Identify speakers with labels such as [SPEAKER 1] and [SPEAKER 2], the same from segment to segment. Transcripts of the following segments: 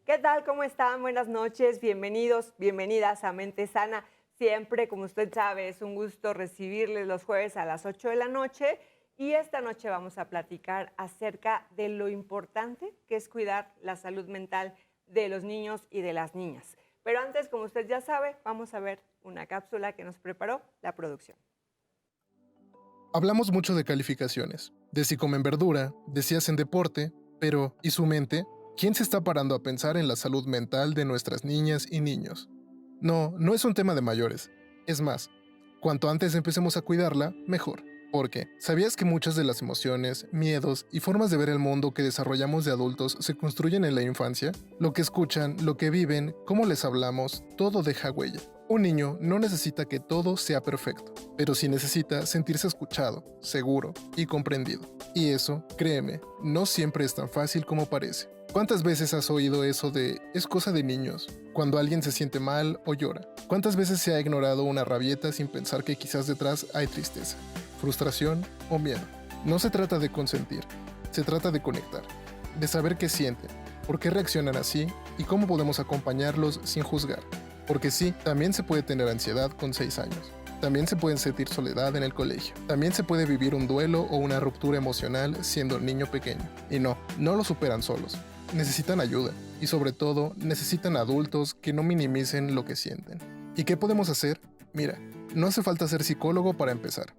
[SPEAKER 1] ¿Qué tal? ¿Cómo están? Buenas noches, bienvenidos, bienvenidas a Mente Sana. Siempre, como usted sabe, es un gusto recibirles los jueves a las 8 de la noche y esta noche vamos a platicar acerca de lo importante que es cuidar la salud mental de los niños y de las niñas. Pero antes, como usted ya sabe, vamos a ver una cápsula que nos preparó la producción.
[SPEAKER 2] Hablamos mucho de calificaciones, de si comen verdura, de si hacen deporte, pero ¿y su mente? ¿Quién se está parando a pensar en la salud mental de nuestras niñas y niños? No, no es un tema de mayores. Es más, cuanto antes empecemos a cuidarla, mejor. Porque, ¿sabías que muchas de las emociones, miedos y formas de ver el mundo que desarrollamos de adultos se construyen en la infancia? Lo que escuchan, lo que viven, cómo les hablamos, todo deja huella. Un niño no necesita que todo sea perfecto, pero sí necesita sentirse escuchado, seguro y comprendido. Y eso, créeme, no siempre es tan fácil como parece. ¿Cuántas veces has oído eso de "es cosa de niños" cuando alguien se siente mal o llora? ¿Cuántas veces se ha ignorado una rabieta sin pensar que quizás detrás hay tristeza, frustración o miedo? No se trata de consentir, se trata de conectar, de saber qué sienten, por qué reaccionan así y cómo podemos acompañarlos sin juzgar. Porque sí, también se puede tener ansiedad con 6 años. También se puede sentir soledad en el colegio. También se puede vivir un duelo o una ruptura emocional siendo niño pequeño. Y no, no lo superan solos. Necesitan ayuda. Y sobre todo, necesitan adultos que no minimicen lo que sienten. ¿Y qué podemos hacer? Mira, no hace falta ser psicólogo para empezar.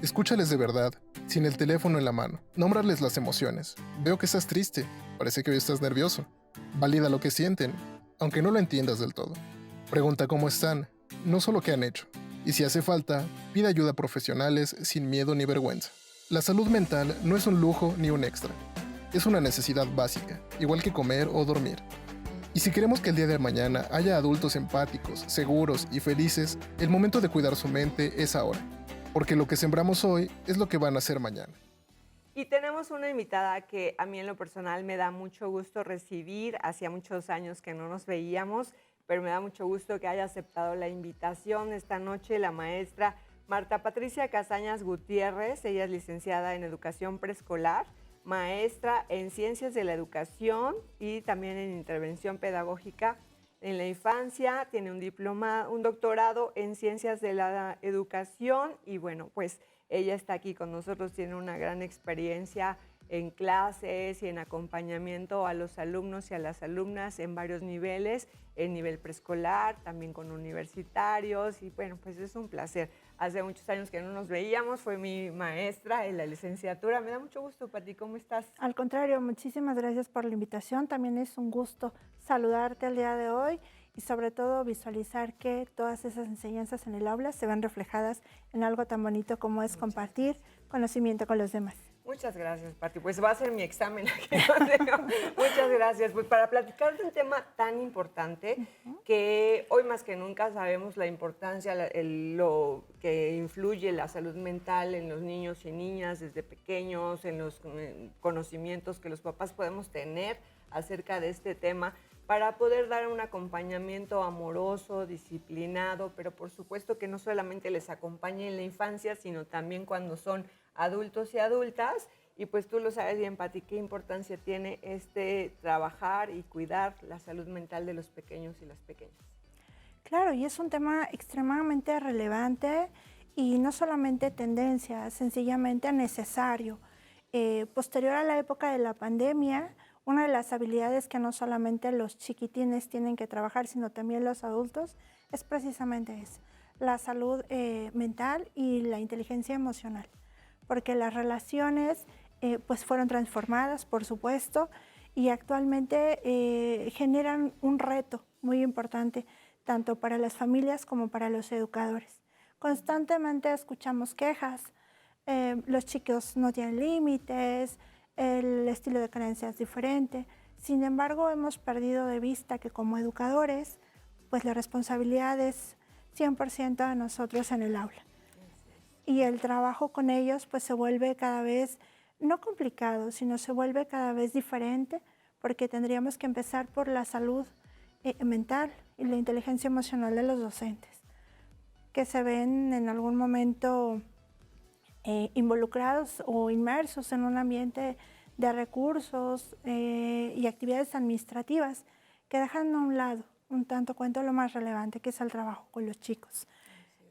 [SPEAKER 2] Escúchales de verdad, sin el teléfono en la mano. Nómbrales las emociones. Veo que estás triste. Parece que hoy estás nervioso. Valida lo que sienten, aunque no lo entiendas del todo. Pregunta cómo están, no solo qué han hecho. Y si hace falta, pide ayuda a profesionales sin miedo ni vergüenza. La salud mental no es un lujo ni un extra. Es una necesidad básica, igual que comer o dormir. Y si queremos que el día de mañana haya adultos empáticos, seguros y felices, el momento de cuidar su mente es ahora. Porque lo que sembramos hoy es lo que van a hacer mañana.
[SPEAKER 1] Y tenemos una invitada que a mí en lo personal me da mucho gusto recibir. Hacía muchos años que no nos veíamos, pero me da mucho gusto que haya aceptado la invitación esta noche, la maestra Marta Patricia Casañas Gutiérrez. Ella es licenciada en Educación Preescolar, maestra en Ciencias de la Educación y también en Intervención Pedagógica en la Infancia. Tiene un diploma, un doctorado en Ciencias de la Educación y bueno, pues ella está aquí con nosotros, tiene una gran experiencia en clases y en acompañamiento a los alumnos y a las alumnas en varios niveles, en nivel preescolar, también con universitarios y bueno, pues es un placer. Hace muchos años que no nos veíamos, fue mi maestra en la licenciatura. Me da mucho gusto, Pati, ¿cómo estás?
[SPEAKER 3] Al contrario, muchísimas gracias por la invitación. También es un gusto saludarte el día de hoy y sobre todo visualizar que todas esas enseñanzas en el aula se ven reflejadas en algo tan bonito como es compartir conocimiento con los demás.
[SPEAKER 1] Muchas gracias, Pati. Pues va a ser mi examen aquí. Muchas gracias. Pues para platicar de un tema tan importante que hoy más que nunca sabemos la importancia, lo que influye la salud mental en los niños y niñas desde pequeños, en los conocimientos que los papás podemos tener acerca de este tema para poder dar un acompañamiento amoroso, disciplinado, pero por supuesto que no solamente les acompañe en la infancia, sino también cuando son adultos y adultas. Y pues tú lo sabes bien, Pati, qué importancia tiene trabajar y cuidar la salud mental de los pequeños y las pequeñas.
[SPEAKER 3] Claro, y es un tema extremadamente relevante y no solamente tendencia, sencillamente necesario. Posterior a la época de la pandemia, una de las habilidades que no solamente los chiquitines tienen que trabajar, sino también los adultos, es precisamente esa, la salud mental y la inteligencia emocional. Porque las relaciones pues fueron transformadas, por supuesto, y actualmente generan un reto muy importante, tanto para las familias como para los educadores. Constantemente escuchamos quejas, los chicos no tienen límites, el estilo de creencia es diferente. Sin embargo, hemos perdido de vista que como educadores, pues la responsabilidad es 100% de nosotros en el aula. Y el trabajo con ellos pues se vuelve cada vez, no complicado, sino se vuelve cada vez diferente, porque tendríamos que empezar por la salud mental y la inteligencia emocional de los docentes, que se ven en algún momento involucrados o inmersos en un ambiente de recursos y actividades administrativas que dejan a un lado un tanto cuento lo más relevante que es el trabajo con los chicos.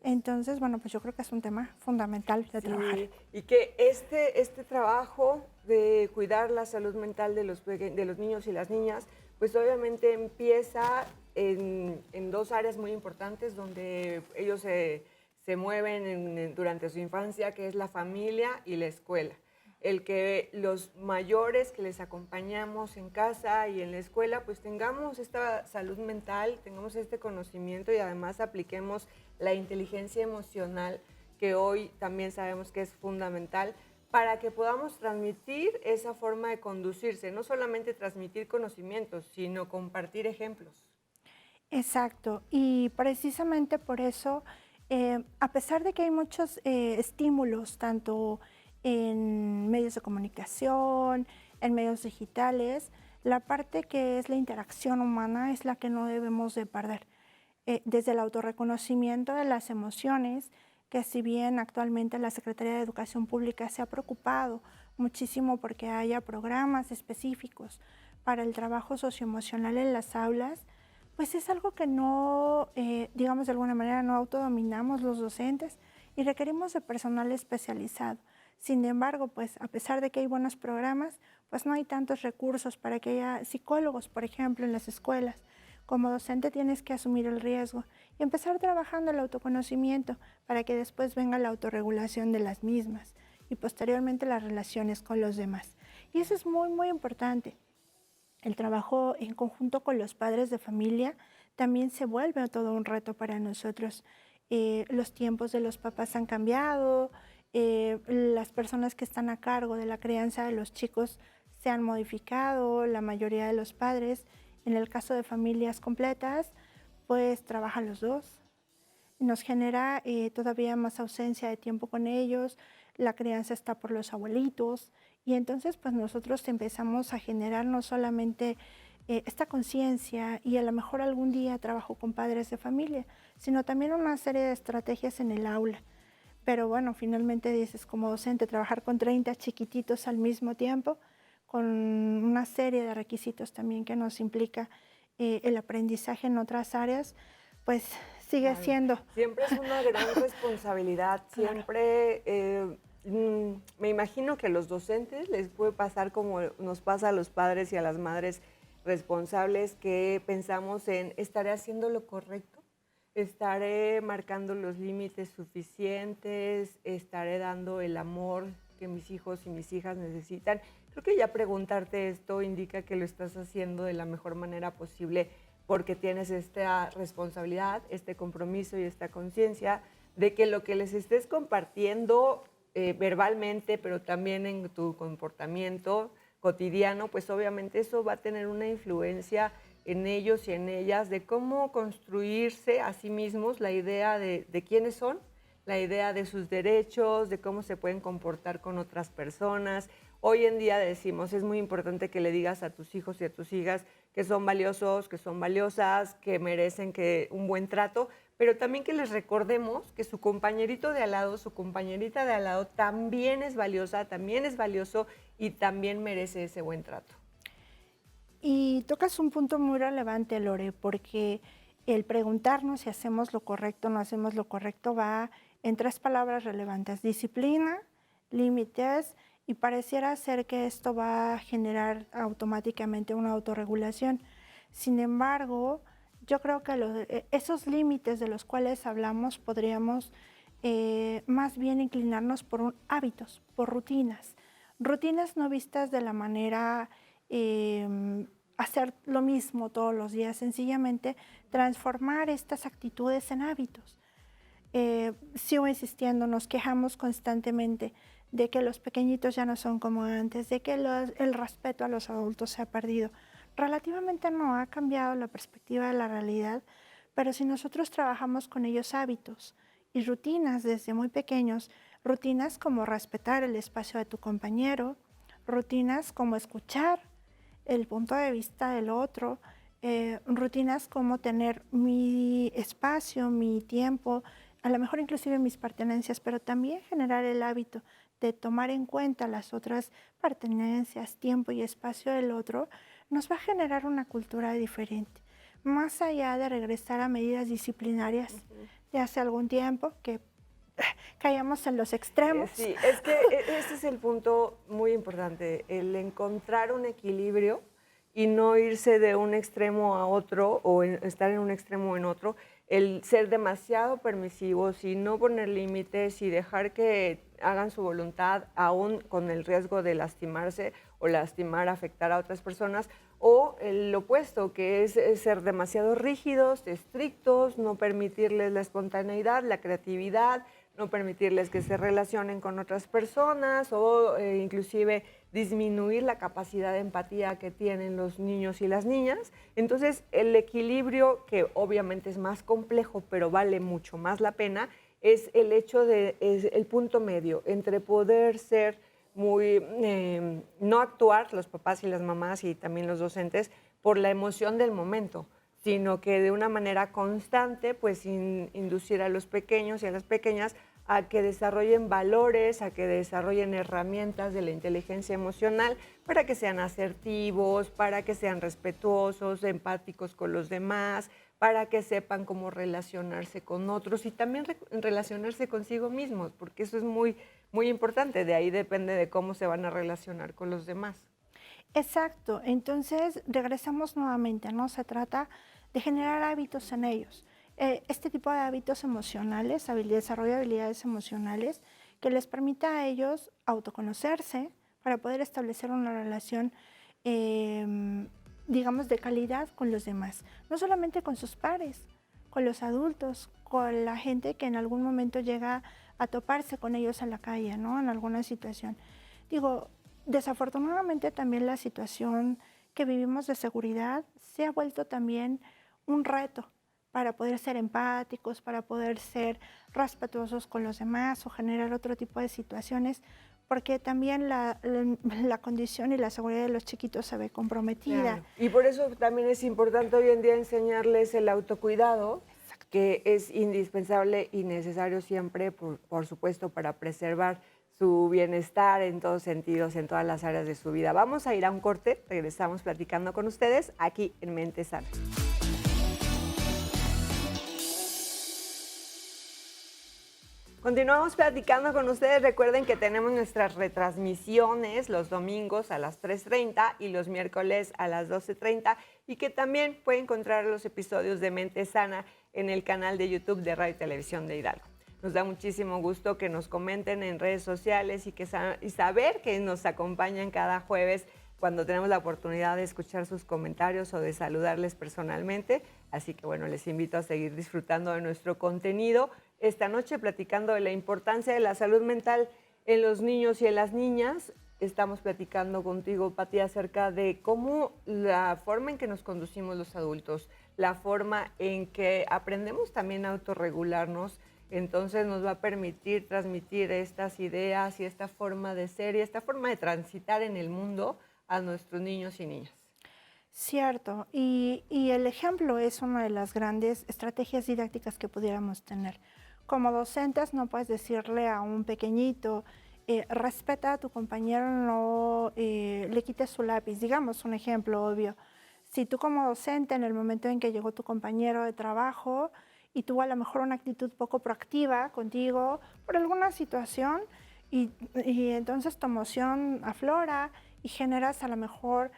[SPEAKER 3] Entonces, bueno, pues yo creo que es un tema fundamental de trabajar.
[SPEAKER 1] Sí, y que este trabajo de cuidar la salud mental de los niños y las niñas, pues obviamente empieza en dos áreas muy importantes donde ellos se mueven durante su infancia, que es la familia y la escuela. El que los mayores que les acompañamos en casa y en la escuela, pues tengamos esta salud mental, tengamos este conocimiento y además apliquemos la inteligencia emocional, que hoy también sabemos que es fundamental, para que podamos transmitir esa forma de conducirse, no solamente transmitir conocimientos, sino compartir ejemplos.
[SPEAKER 3] Exacto, y precisamente por eso, a pesar de que hay muchos estímulos, tanto en medios de comunicación, en medios digitales, la parte que es la interacción humana es la que no debemos de perder. Desde el autorreconocimiento de las emociones, que si bien actualmente la Secretaría de Educación Pública se ha preocupado muchísimo porque haya programas específicos para el trabajo socioemocional en las aulas, pues es algo que no, digamos de alguna manera, no autodominamos los docentes y requerimos de personal especializado. Sin embargo, pues a pesar de que hay buenos programas, pues no hay tantos recursos para que haya psicólogos, por ejemplo, en las escuelas. Como docente tienes que asumir el riesgo y empezar trabajando el autoconocimiento para que después venga la autorregulación de las mismas y posteriormente las relaciones con los demás. Y eso es muy, muy importante. El trabajo en conjunto con los padres de familia también se vuelve todo un reto para nosotros. Los tiempos de los papás han cambiado, las personas que están a cargo de la crianza de los chicos se han modificado, la mayoría de los padres, en el caso de familias completas, pues trabajan los dos. Nos genera todavía más ausencia de tiempo con ellos, la crianza está por los abuelitos y entonces pues nosotros empezamos a generar no solamente esta conciencia y a lo mejor algún día trabajo con padres de familia, sino también una serie de estrategias en el aula. Pero bueno, finalmente dices como docente, trabajar con 30 chiquititos al mismo tiempo, con una serie de requisitos también que nos implica el aprendizaje en otras áreas, pues sigue
[SPEAKER 1] Claro.
[SPEAKER 3] siendo.
[SPEAKER 1] Siempre es una gran responsabilidad,
[SPEAKER 3] Claro.
[SPEAKER 1] siempre me imagino que a los docentes les puede pasar como nos pasa a los padres y a las madres responsables que pensamos en ¿estaré haciendo lo correcto? ¿Estaré marcando los límites suficientes? ¿Estaré dando el amor que mis hijos y mis hijas necesitan? Creo que ya preguntarte esto indica que lo estás haciendo de la mejor manera posible porque tienes esta responsabilidad, este compromiso y esta conciencia de que lo que les estés compartiendo verbalmente, pero también en tu comportamiento cotidiano, pues obviamente eso va a tener una influencia en ellos y en ellas de cómo construirse a sí mismos la idea de quiénes son, la idea de sus derechos, de cómo se pueden comportar con otras personas. Hoy en día decimos, es muy importante que le digas a tus hijos y a tus hijas que son valiosos, que son valiosas, que merecen un buen trato, pero también que les recordemos que su compañerito de al lado, su compañerita de al lado también es valiosa, también es valioso y también merece ese buen trato.
[SPEAKER 3] Y tocas un punto muy relevante, Lore, porque el preguntarnos si hacemos lo correcto o no hacemos lo correcto va en tres palabras relevantes: disciplina, límites, y pareciera ser que esto va a generar automáticamente una autorregulación. Sin embargo, yo creo que esos límites de los cuales hablamos podríamos más bien inclinarnos por hábitos, por rutinas. Rutinas no vistas de la manera hacer lo mismo todos los días, sencillamente transformar estas actitudes en hábitos. Sigo insistiendo, nos quejamos constantemente de que los pequeñitos ya no son como antes, de que el respeto a los adultos se ha perdido. Relativamente no ha cambiado la perspectiva de la realidad, pero si nosotros trabajamos con ellos hábitos y rutinas desde muy pequeños, rutinas como respetar el espacio de tu compañero, rutinas como escuchar el punto de vista del otro, rutinas como tener mi espacio, mi tiempo, a lo mejor inclusive mis pertenencias, pero también generar el hábito de tomar en cuenta las otras pertenencias, tiempo y espacio del otro, nos va a generar una cultura diferente. Más allá de regresar a medidas disciplinarias de hace algún tiempo, que caíamos en los extremos.
[SPEAKER 1] Sí, es que ese es el punto muy importante, el encontrar un equilibrio y no irse de un extremo a otro o estar en un extremo o en otro, el ser demasiado permisivos y no poner límites y dejar que hagan su voluntad aún con el riesgo de lastimarse o lastimar, afectar a otras personas, o el opuesto, que es ser demasiado rígidos, estrictos, no permitirles la espontaneidad, la creatividad, no permitirles que se relacionen con otras personas o inclusive disminuir la capacidad de empatía que tienen los niños y las niñas. Entonces, el equilibrio, que obviamente es más complejo, pero vale mucho más la pena, es el hecho de, es el punto medio entre poder ser muy, no actuar los papás y las mamás y también los docentes por la emoción del momento, sino que de una manera constante, pues inducir a los pequeños y a las pequeñas a que desarrollen valores, a que desarrollen herramientas de la inteligencia emocional para que sean asertivos, para que sean respetuosos, empáticos con los demás, para que sepan cómo relacionarse con otros y también relacionarse consigo mismos, porque eso es muy, muy importante. De ahí depende de cómo se van a relacionar con los demás.
[SPEAKER 3] Exacto, entonces regresamos nuevamente, ¿no? Se trata de generar hábitos en ellos. Este tipo de hábitos emocionales, desarrollo de habilidades emocionales, que les permita a ellos autoconocerse para poder establecer una relación, digamos, de calidad con los demás. No solamente con sus pares, con los adultos, con la gente que en algún momento llega a toparse con ellos en la calle, ¿no? En alguna situación. Digo, desafortunadamente también la situación que vivimos de seguridad se ha vuelto también un reto para poder ser empáticos, para poder ser respetuosos con los demás o generar otro tipo de situaciones, porque también la condición y la seguridad de los chiquitos se ve comprometida.
[SPEAKER 1] Claro. Y por eso también es importante hoy en día enseñarles el autocuidado, que es indispensable y necesario siempre, por supuesto, para preservar su bienestar en todos sentidos, en todas las áreas de su vida. Vamos a ir a un corte, regresamos platicando con ustedes aquí en Mente Sana. Continuamos platicando con ustedes. Recuerden que tenemos nuestras retransmisiones los domingos a las 3:30 y los miércoles a las 12:30 y que también pueden encontrar los episodios de Mente Sana en el canal de YouTube de Radio y Televisión de Hidalgo. Nos da muchísimo gusto que nos comenten en redes sociales y saber que nos acompañan cada jueves cuando tenemos la oportunidad de escuchar sus comentarios o de saludarles personalmente. Así que bueno, les invito a seguir disfrutando de nuestro contenido. Esta noche platicando de la importancia de la salud mental en los niños y en las niñas. Estamos platicando contigo, Pati, acerca de cómo la forma en que nos conducimos los adultos, la forma en que aprendemos también a autorregularnos, entonces nos va a permitir transmitir estas ideas y esta forma de ser y esta forma de transitar en el mundo a nuestros niños y niñas.
[SPEAKER 3] Cierto, y el ejemplo es una de las grandes estrategias didácticas que pudiéramos tener. Como docentes no puedes decirle a un pequeñito, respeta a tu compañero, no le quites su lápiz. Digamos un ejemplo obvio. Si tú como docente en el momento en que llegó tu compañero de trabajo y tuvo a lo mejor una actitud poco proactiva contigo por alguna situación y entonces tu emoción aflora y generas a lo mejor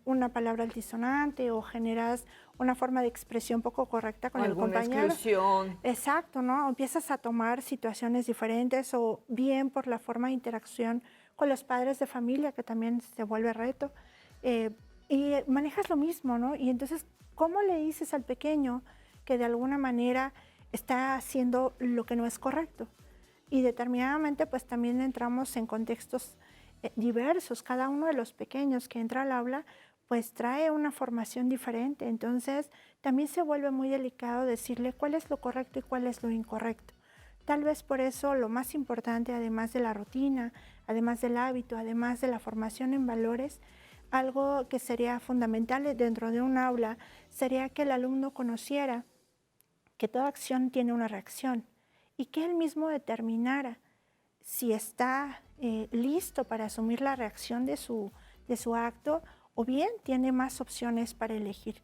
[SPEAKER 3] una palabra altisonante o generas una forma de expresión poco correcta con el compañero.
[SPEAKER 1] Exclusión.
[SPEAKER 3] Exacto, ¿no? Empiezas a tomar situaciones diferentes o bien por la forma de interacción con los padres de familia, que también se vuelve reto. Y manejas lo mismo, ¿no? Y entonces, ¿cómo le dices al pequeño que de alguna manera está haciendo lo que no es correcto? Y determinadamente, pues también entramos en contextos diversos. Cada uno de los pequeños que entra al aula pues trae una formación diferente, entonces también se vuelve muy delicado decirle cuál es lo correcto y cuál es lo incorrecto. Tal vez por eso lo más importante, además de la rutina, además del hábito, además de la formación en valores, algo que sería fundamental dentro de un aula sería que el alumno conociera que toda acción tiene una reacción y que él mismo determinara si está listo para asumir la reacción de su acto o bien tiene más opciones para elegir.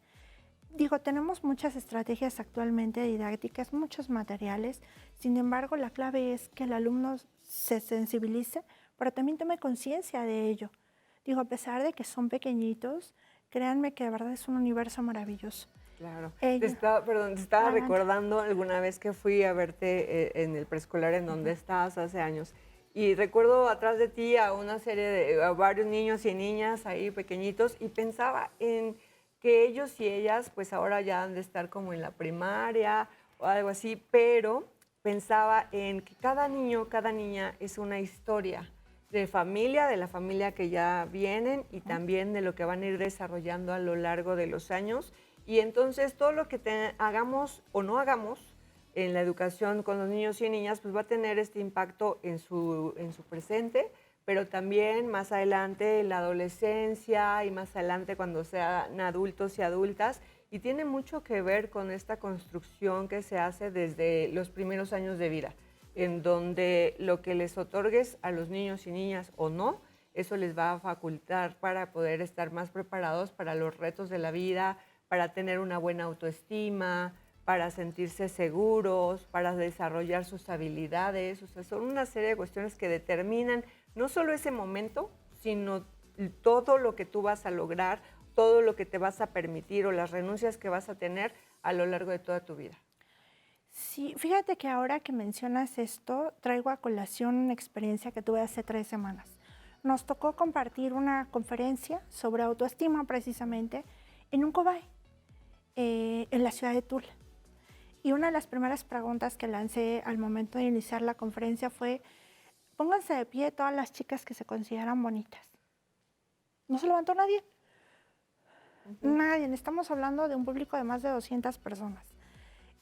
[SPEAKER 3] Digo, tenemos muchas estrategias actualmente didácticas, muchos materiales, sin embargo, la clave es que el alumno se sensibilice, pero también tome conciencia de ello. Digo, a pesar de que son pequeñitos, créanme que de verdad es un universo maravilloso.
[SPEAKER 1] Claro.
[SPEAKER 3] Ellos,
[SPEAKER 1] Te estaba
[SPEAKER 3] adelante.
[SPEAKER 1] recordando alguna vez que fui a verte en el preescolar en donde estabas hace años. Y recuerdo atrás de ti a una serie a varios niños y niñas ahí pequeñitos y pensaba en que ellos y ellas pues ahora ya han de estar como en la primaria o algo así, pero pensaba en que cada niño, cada niña es una historia de familia, de la familia que ya vienen y también de lo que van a ir desarrollando a lo largo de los años. Y entonces todo lo que hagamos o no hagamos en la educación con los niños y niñas, pues va a tener este impacto en su presente, pero también más adelante en la adolescencia y más adelante cuando sean adultos y adultas. Y tiene mucho que ver con esta construcción que se hace desde los primeros años de vida, en donde lo que les otorgues a los niños y niñas o no, eso les va a facultar para poder estar más preparados para los retos de la vida, para tener una buena autoestima, para sentirse seguros, para desarrollar sus habilidades. O sea, son una serie de cuestiones que determinan no solo ese momento, sino todo lo que tú vas a lograr, todo lo que te vas a permitir o las renuncias que vas a tener a lo largo de toda tu vida.
[SPEAKER 3] Sí, fíjate que ahora que mencionas esto, traigo a colación una experiencia que tuve hace 3 semanas. Nos tocó compartir una conferencia sobre autoestima precisamente en un COBAE, en la ciudad de Tula. Y una de las primeras preguntas que lancé al momento de iniciar la conferencia fue: pónganse de pie todas las chicas que se consideran bonitas. No se levantó nadie. Nadie. Estamos hablando de un público de más de 200 personas.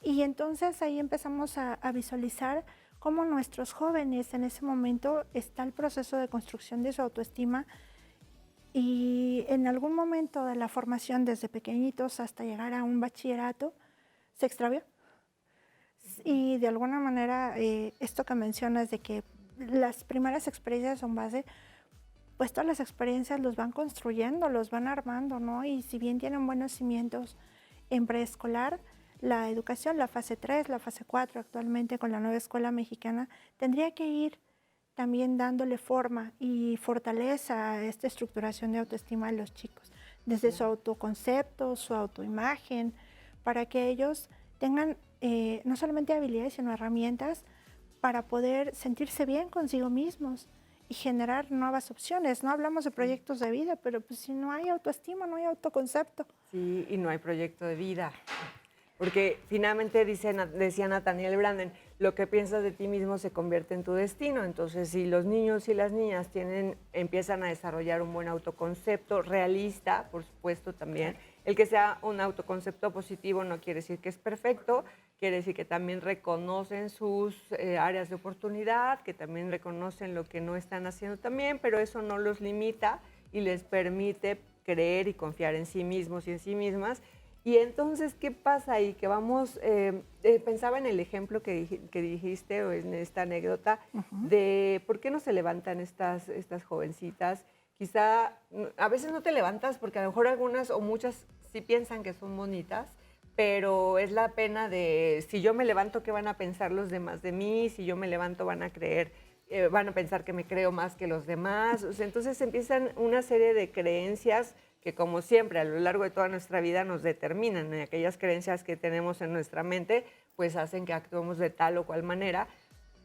[SPEAKER 3] Y entonces ahí empezamos a visualizar cómo nuestros jóvenes en ese momento está el proceso de construcción de su autoestima, y en algún momento de la formación, desde pequeñitos hasta llegar a un bachillerato, se extravió. Y de alguna manera esto que mencionas de que las primeras experiencias son base, pues todas las experiencias los van construyendo, los van armando, ¿no? Y si bien tienen buenos cimientos en preescolar, la educación, la fase 3, la fase 4 actualmente con la nueva escuela mexicana, tendría que ir también dándole forma y fortaleza a esta estructuración de autoestima de los chicos, desde su autoconcepto, su autoimagen, para que ellos tengan no solamente habilidades, sino herramientas para poder sentirse bien consigo mismos y generar nuevas opciones. No hablamos de proyectos de vida, pero pues si no hay autoestima, no hay autoconcepto.
[SPEAKER 1] Sí, y no hay proyecto de vida. Porque finalmente decía Nathaniel Branden, lo que piensas de ti mismo se convierte en tu destino. Entonces, si los niños y las niñas empiezan a desarrollar un buen autoconcepto realista, por supuesto también, el que sea un autoconcepto positivo no quiere decir que es perfecto, quiere decir que también reconocen sus áreas de oportunidad, que también reconocen lo que no están haciendo también, pero eso no los limita y les permite creer y confiar en sí mismos y en sí mismas. Y entonces, ¿qué pasa ahí? Que vamos, pensaba en el ejemplo que dijiste o en esta anécdota de por qué no se levantan estas jovencitas. Quizá a veces no te levantas porque a lo mejor algunas o muchas sí piensan que son bonitas, pero es la pena de si yo me levanto, ¿qué van a pensar los demás de mí? Si yo me levanto, van a pensar que me creo más que los demás. O sea, entonces empiezan una serie de creencias que, como siempre, a lo largo de toda nuestra vida nos determinan. Y aquellas creencias que tenemos en nuestra mente, pues hacen que actuemos de tal o cual manera.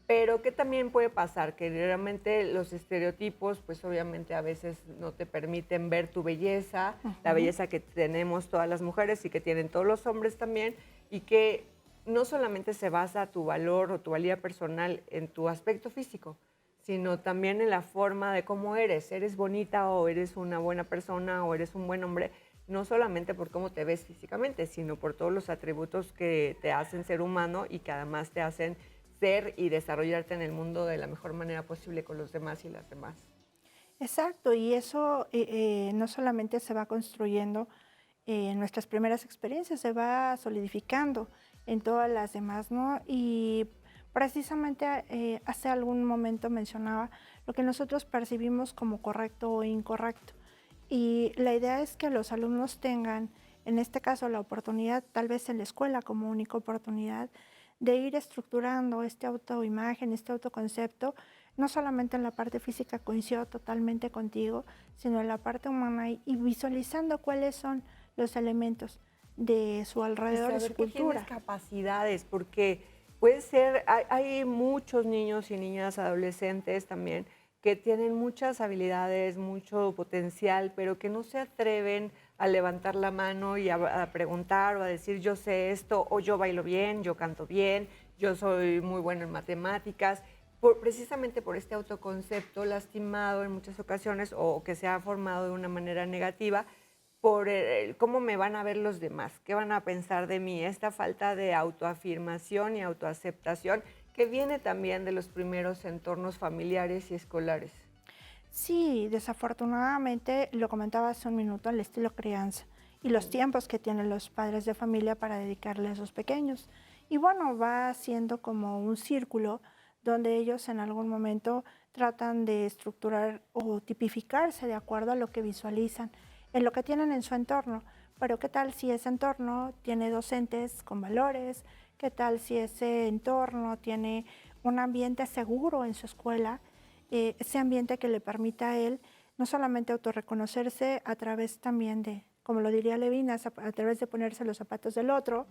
[SPEAKER 1] Pero ¿qué también puede pasar? Que realmente los estereotipos, pues obviamente a veces no te permiten ver tu belleza, la belleza que tenemos todas las mujeres y que tienen todos los hombres también, y que no solamente se basa tu valor o tu valía personal en tu aspecto físico, sino también en la forma de cómo eres. Eres bonita o eres una buena persona o eres un buen hombre, no solamente por cómo te ves físicamente, sino por todos los atributos que te hacen ser humano y que además te hacen ser y desarrollarte en el mundo de la mejor manera posible con los demás y las demás.
[SPEAKER 3] Exacto, y eso no solamente se va construyendo en nuestras primeras experiencias, se va solidificando en todas las demás, ¿no? Y precisamente hace algún momento mencionaba lo que nosotros percibimos como correcto o incorrecto. Y la idea es que los alumnos tengan, en este caso, la oportunidad, tal vez en la escuela como única oportunidad, de ir estructurando este autoimagen, este autoconcepto, no solamente en la parte física, coincido totalmente contigo, sino en la parte humana y visualizando cuáles son los elementos de su alrededor, de su
[SPEAKER 1] Saber que
[SPEAKER 3] cultura.
[SPEAKER 1] tienes capacidades, porque puede ser, hay muchos niños y niñas, adolescentes también, que tienen muchas habilidades, mucho potencial, pero que no se atreven a levantar la mano y a preguntar o a decir yo sé esto, o yo bailo bien, yo canto bien, yo soy muy bueno en matemáticas, precisamente por este autoconcepto lastimado en muchas ocasiones o que se ha formado de una manera negativa por cómo me van a ver los demás, qué van a pensar de mí, esta falta de autoafirmación y autoaceptación que viene también de los primeros entornos familiares y escolares.
[SPEAKER 3] Sí, desafortunadamente, lo comentaba hace un minuto, el estilo crianza y los tiempos que tienen los padres de familia para dedicarle a sus pequeños. Y bueno, va siendo como un círculo donde ellos en algún momento tratan de estructurar o tipificarse de acuerdo a lo que visualizan, en lo que tienen en su entorno. Pero ¿qué tal si ese entorno tiene docentes con valores? ¿Qué tal si ese entorno tiene un ambiente seguro en su escuela? Ese ambiente que le permita a él no solamente autorreconocerse a través también de, como lo diría Levinas, a través de ponerse los zapatos del otro,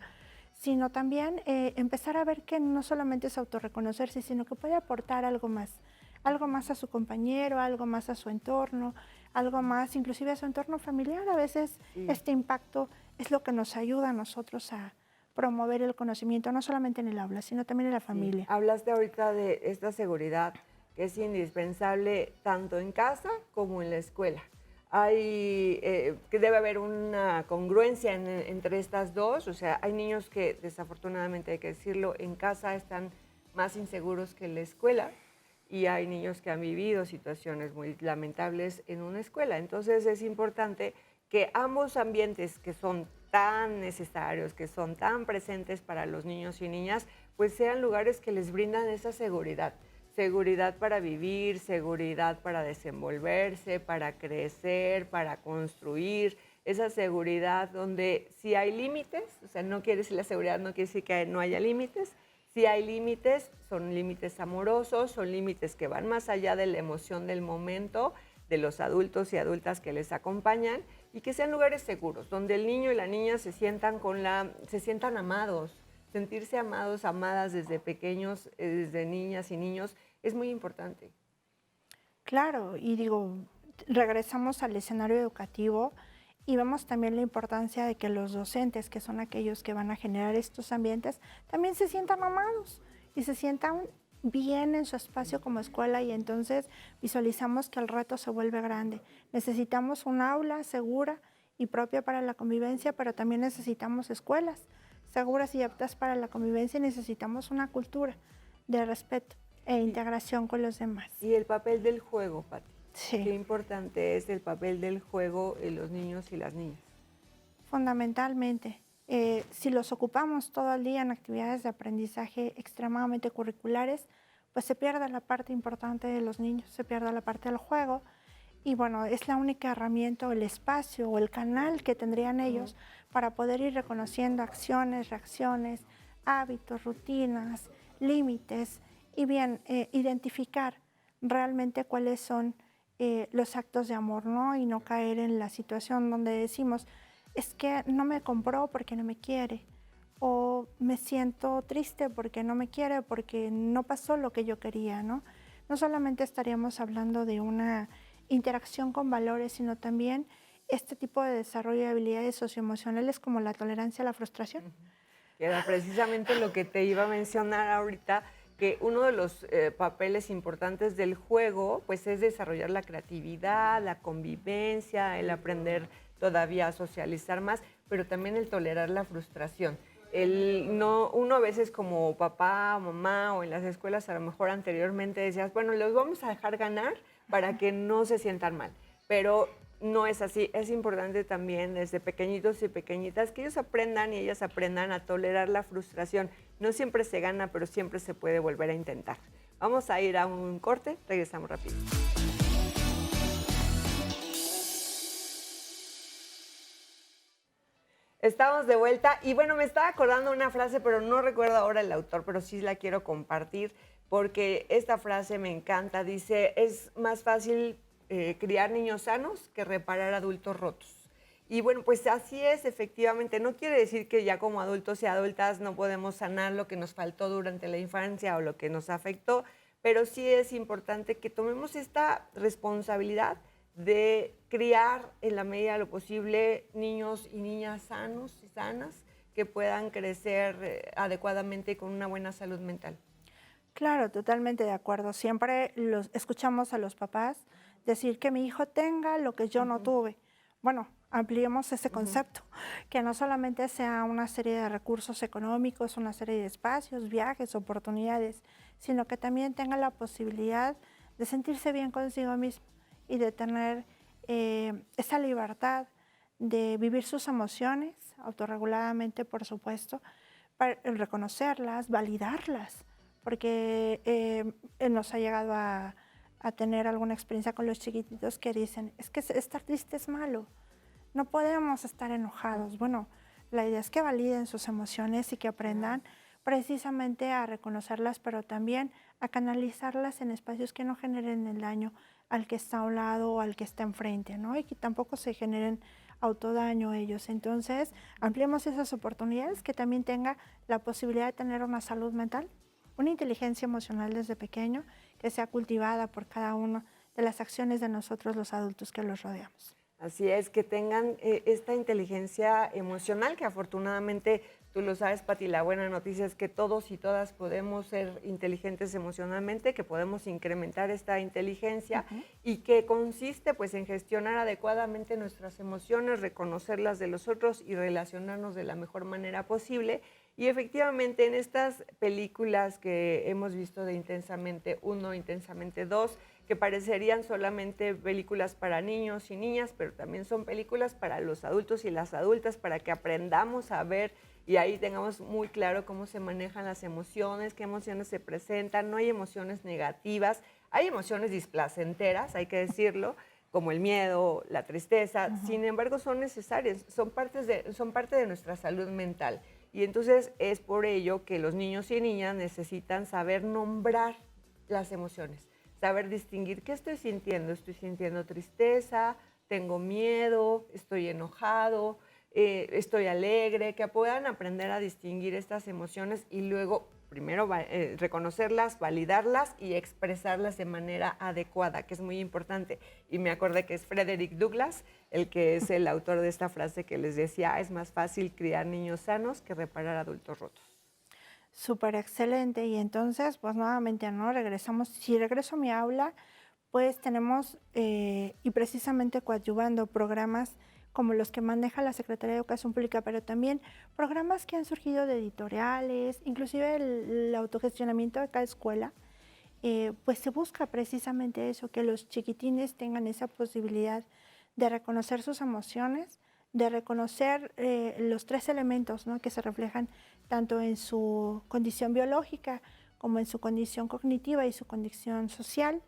[SPEAKER 3] sino también empezar a ver que no solamente es autorreconocerse, sino que puede aportar algo más a su compañero, algo más a su entorno, algo más inclusive a su entorno familiar. A veces este impacto es lo que nos ayuda a nosotros a promover el conocimiento, no solamente en el aula, sino también en la familia.
[SPEAKER 1] Hablaste ahorita de esta seguridad que es indispensable tanto en casa como en la escuela. Que debe haber una congruencia entre estas dos, o sea, hay niños que desafortunadamente, hay que decirlo, en casa están más inseguros que en la escuela y hay niños que han vivido situaciones muy lamentables en una escuela. Entonces es importante que ambos ambientes que son tan necesarios, que son tan presentes para los niños y niñas, pues sean lugares que les brindan esa seguridad. Seguridad para vivir, seguridad para desenvolverse, para crecer, para construir, esa seguridad donde si hay límites, o sea, no quiere decir la seguridad, no quiere decir que no haya límites, si hay límites, son límites amorosos, son límites que van más allá de la emoción del momento, de los adultos y adultas que les acompañan, y que sean lugares seguros, donde el niño y la niña se sientan amados. Sentirse amados, amadas desde pequeños, desde niñas y niños, es muy importante.
[SPEAKER 3] Claro, y digo, regresamos al escenario educativo y vemos también la importancia de que los docentes, que son aquellos que van a generar estos ambientes, también se sientan amados y se sientan bien en su espacio como escuela, y entonces visualizamos que el reto se vuelve grande. Necesitamos un aula segura y propia para la convivencia, pero también necesitamos escuelas seguras y aptas para la convivencia, y necesitamos una cultura de respeto e integración con los demás.
[SPEAKER 1] Y el papel del juego, Pati.
[SPEAKER 3] Sí.
[SPEAKER 1] Qué importante es el papel del juego en los niños y las niñas.
[SPEAKER 3] Fundamentalmente, si los ocupamos todo el día en actividades de aprendizaje extremadamente curriculares, pues se pierde la parte importante de los niños, se pierde la parte del juego, y bueno, es la única herramienta o el espacio o el canal que tendrían ellos para poder ir reconociendo acciones, reacciones, hábitos, rutinas, límites, y bien, identificar realmente cuáles son los actos de amor, ¿no? Y no caer en la situación donde decimos, es que no me compró porque no me quiere, o me siento triste porque no me quiere, porque no pasó lo que yo quería, ¿no? No solamente estaríamos hablando de una interacción con valores, sino también este tipo de desarrollo de habilidades socioemocionales como la tolerancia a la frustración.
[SPEAKER 1] Era precisamente lo que te iba a mencionar ahorita, que uno de los papeles importantes del juego pues es desarrollar la creatividad, la convivencia, el aprender todavía a socializar más, pero también el tolerar la frustración. Uno a veces como papá, mamá o en las escuelas a lo mejor anteriormente decías, bueno, los vamos a dejar ganar para que no se sientan mal, pero no es así. Es importante también desde pequeñitos y pequeñitas que ellos aprendan y ellas aprendan a tolerar la frustración. No siempre se gana, pero siempre se puede volver a intentar. Vamos a ir a un corte, regresamos rápido. Estamos de vuelta y bueno, me estaba acordando de una frase, pero no recuerdo ahora el autor, pero sí la quiero compartir porque esta frase me encanta. Dice, es más fácil criar niños sanos que reparar adultos rotos. Y bueno, pues así es, efectivamente. No quiere decir que ya como adultos y adultas no podemos sanar lo que nos faltó durante la infancia o lo que nos afectó, pero sí es importante que tomemos esta responsabilidad de criar en la medida de lo posible niños y niñas sanos y sanas que puedan crecer adecuadamente con una buena salud mental.
[SPEAKER 3] Claro, totalmente de acuerdo. Siempre los escuchamos a los papás decir que mi hijo tenga lo que yo no
[SPEAKER 1] Ujú,
[SPEAKER 3] tuve. Bueno, ampliemos ese
[SPEAKER 1] ujú.
[SPEAKER 3] concepto, que no solamente sea una serie de recursos económicos, una serie de espacios, viajes, oportunidades, sino que también tenga la posibilidad de sentirse bien consigo mismo y de tener esa libertad de vivir sus emociones autorreguladamente, por supuesto, para reconocerlas, validarlas, porque nos ha llegado a tener alguna experiencia con los chiquititos que dicen, es que estar triste es malo, no podemos estar enojados. Bueno, la idea es que validen sus emociones y que
[SPEAKER 1] Claro.
[SPEAKER 3] aprendan precisamente a reconocerlas, pero también a canalizarlas en espacios que no generen el daño al que está a un lado o al que está enfrente, ¿no? Y que tampoco se generen autodaño ellos. Entonces, ampliemos esas oportunidades, que también tenga la posibilidad de tener una salud mental, una inteligencia emocional desde pequeño, que sea cultivada por cada una de las acciones de nosotros los adultos que los rodeamos.
[SPEAKER 1] Así es, que tengan esta inteligencia emocional, que afortunadamente tú lo sabes, Pati, la buena noticia es que todos y todas podemos ser inteligentes emocionalmente, que podemos incrementar esta inteligencia
[SPEAKER 3] Ujú.
[SPEAKER 1] y que consiste pues en gestionar adecuadamente nuestras emociones, reconocerlas de los otros y relacionarnos de la mejor manera posible. Y efectivamente en estas películas que hemos visto de Intensamente 1, Intensamente 2, que parecerían solamente películas para niños y niñas, pero también son películas para los adultos y las adultas, para que aprendamos a ver y ahí tengamos muy claro cómo se manejan las emociones, qué emociones se presentan. No hay emociones negativas, hay emociones displacenteras, hay que decirlo, como el miedo, la tristeza.
[SPEAKER 3] Ujú.
[SPEAKER 1] Sin embargo, son necesarias, son parte de nuestra salud mental. Y entonces es por ello que los niños y niñas necesitan saber nombrar las emociones, saber distinguir qué estoy sintiendo tristeza, tengo miedo, estoy enojado, estoy alegre, que puedan aprender a distinguir estas emociones y luego primero reconocerlas, validarlas y expresarlas de manera adecuada, que es muy importante. Y me acordé que es Frederick Douglass el que es el autor de esta frase que les decía, es más fácil criar niños sanos que reparar adultos rotos.
[SPEAKER 3] Súper excelente. Y entonces, pues nuevamente, ¿no? Regresamos. Si regreso a mi aula, pues tenemos, y precisamente coadyuvando programas como los que maneja la Secretaría de Educación Pública, pero también programas que han surgido de editoriales, inclusive el autogestionamiento de cada escuela, pues se busca precisamente eso, que los chiquitines tengan esa posibilidad de reconocer sus emociones, de reconocer los tres elementos, ¿no? Que se reflejan tanto en su condición biológica como en su condición cognitiva y su condición social,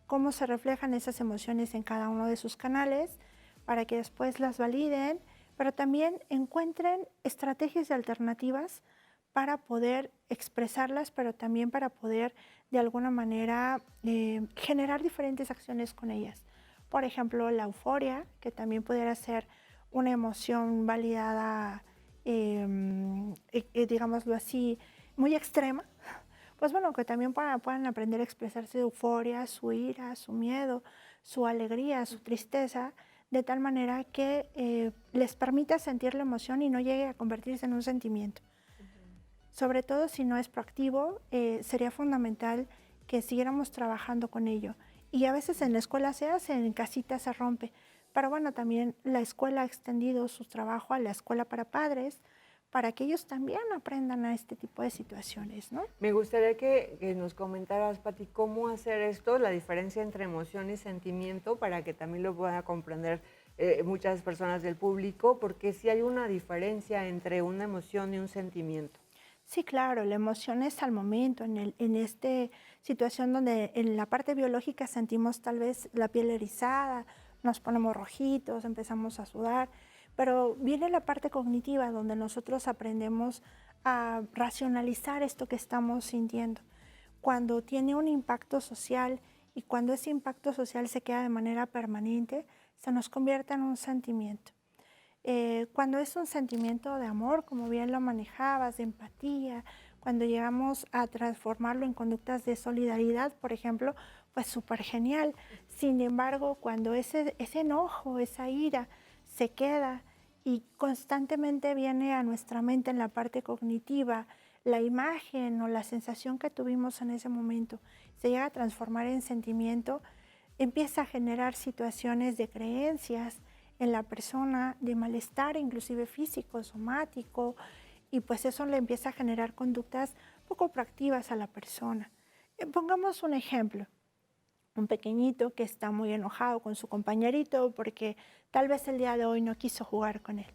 [SPEAKER 3] cómo se reflejan esas emociones en cada uno de sus canales para que después las validen, pero también encuentren estrategias y alternativas para poder expresarlas, pero también para poder de alguna manera generar diferentes acciones con ellas. Por ejemplo, la euforia, que también pudiera ser una emoción validada, digámoslo así, muy extrema, pues bueno, que también puedan aprender a expresar su euforia, su ira, su miedo, su alegría, su tristeza, de tal manera que les permita sentir la emoción y no llegue a convertirse en un sentimiento. Sobre todo si no es proactivo, sería fundamental que siguiéramos trabajando con ello. Y a veces en la escuela se hace, en casita se rompe. Pero bueno, también la escuela ha extendido su trabajo a la escuela para padres, para que ellos también aprendan a este tipo de situaciones, ¿no?
[SPEAKER 1] Me gustaría que nos comentaras, Pati, cómo hacer esto, la diferencia entre emoción y sentimiento, para que también lo puedan comprender muchas personas del público, porque sí hay una diferencia entre una emoción y un sentimiento.
[SPEAKER 3] Sí, claro, la emoción es al momento, en esta situación donde en la parte biológica sentimos tal vez la piel erizada, nos ponemos rojitos, empezamos a sudar, Pero viene la parte cognitiva donde nosotros aprendemos a racionalizar esto que estamos sintiendo. Cuando tiene un impacto social y cuando ese impacto social se queda de manera permanente, se nos convierte en un sentimiento. Cuando es un sentimiento de amor, como bien lo manejabas, de empatía, cuando llegamos a transformarlo en conductas de solidaridad, por ejemplo, pues súper genial. Sin embargo, cuando ese enojo, esa ira se queda y constantemente viene a nuestra mente en la parte cognitiva, la imagen o la sensación que tuvimos en ese momento se llega a transformar en sentimiento, empieza a generar situaciones de creencias en la persona, de malestar, inclusive físico, somático, y pues eso le empieza a generar conductas poco proactivas a la persona. Pongamos un ejemplo, un pequeñito que está muy enojado con su compañerito porque tal vez el día de hoy no quiso jugar con él.